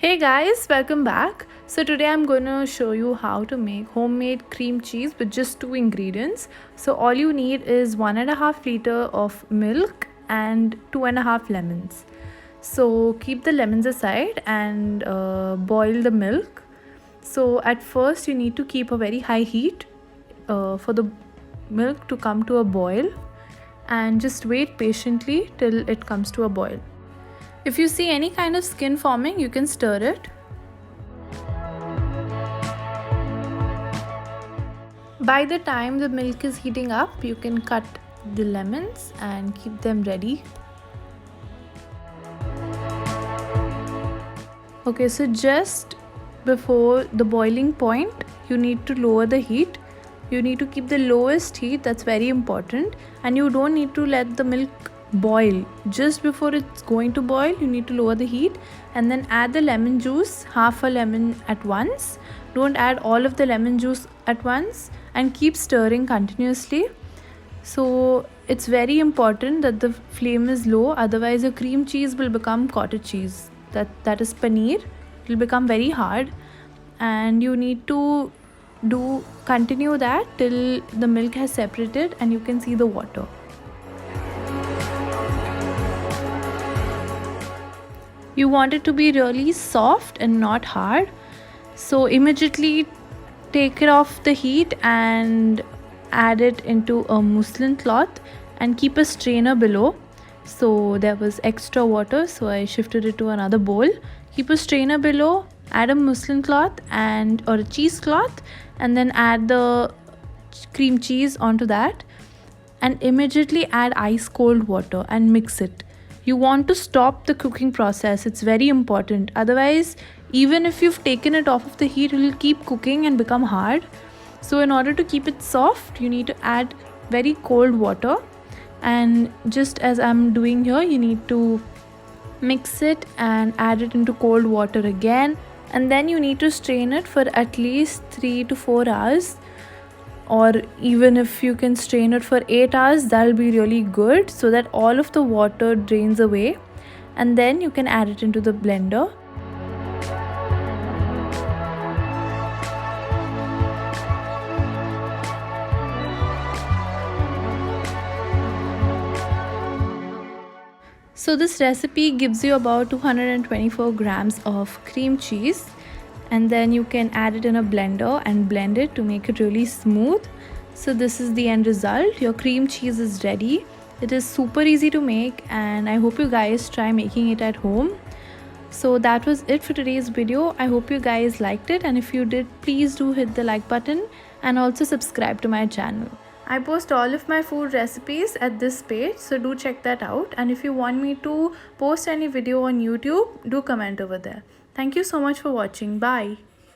Hey guys, welcome back. So today I'm going to show you how to make homemade cream cheese with just two ingredients. So all you need is 1.5 liter of milk and 2.5 lemons. So keep the lemons aside and boil the milk. So at first you need to keep a very high heat for the milk to come to a boil, and just wait patiently till it comes to a boil. If you see any kind of skin forming, you can stir it. By the time the milk is heating up, you can cut the lemons and keep them ready. Okay, so just before the boiling point, you need to lower the heat. You need to keep the lowest heat, that's very important, and you don't need to let the milk boil. Just before it's going to boil, you need to lower the heat and then add the lemon juice, half a lemon at once. Don't add all of the lemon juice at once, and keep stirring continuously. So it's very important that the flame is low, otherwise your cream cheese will become cottage cheese, that is paneer. It will become very hard, and you need to continue that till the milk has separated and you can see the water. You want it to be really soft and not hard. So immediately take it off the heat and add it into a muslin cloth and keep a strainer below. So there was extra water, so I shifted it to another bowl. Keep a strainer below, add a muslin cloth or a cheesecloth, and then add the cream cheese onto that, and immediately add ice cold water and mix it. You want to stop the cooking process, it's very important. Otherwise, even if you've taken it off of the heat, it will keep cooking and become hard. So in order to keep it soft, you need to add very cold water, and just as I'm doing here, you need to mix it and add it into cold water again, and then you need to strain it for at least 3 to 4 hours, or even if you can strain it for 8 hours, that'll be really good, so that all of the water drains away, and then you can add it into the blender. So this recipe gives you about 224 grams of cream cheese, and then you can add it in a blender and blend it to make it really smooth. So this is the end result. Your cream cheese is ready. It is super easy to make, and I hope you guys try making it at home. So that was it for today's video. I hope you guys liked it, and if you did, please do hit the like button and also subscribe to my channel. I post all of my food recipes at this page, so do check that out. And if you want me to post any video on YouTube, do comment over there. Thank you so much for watching. Bye.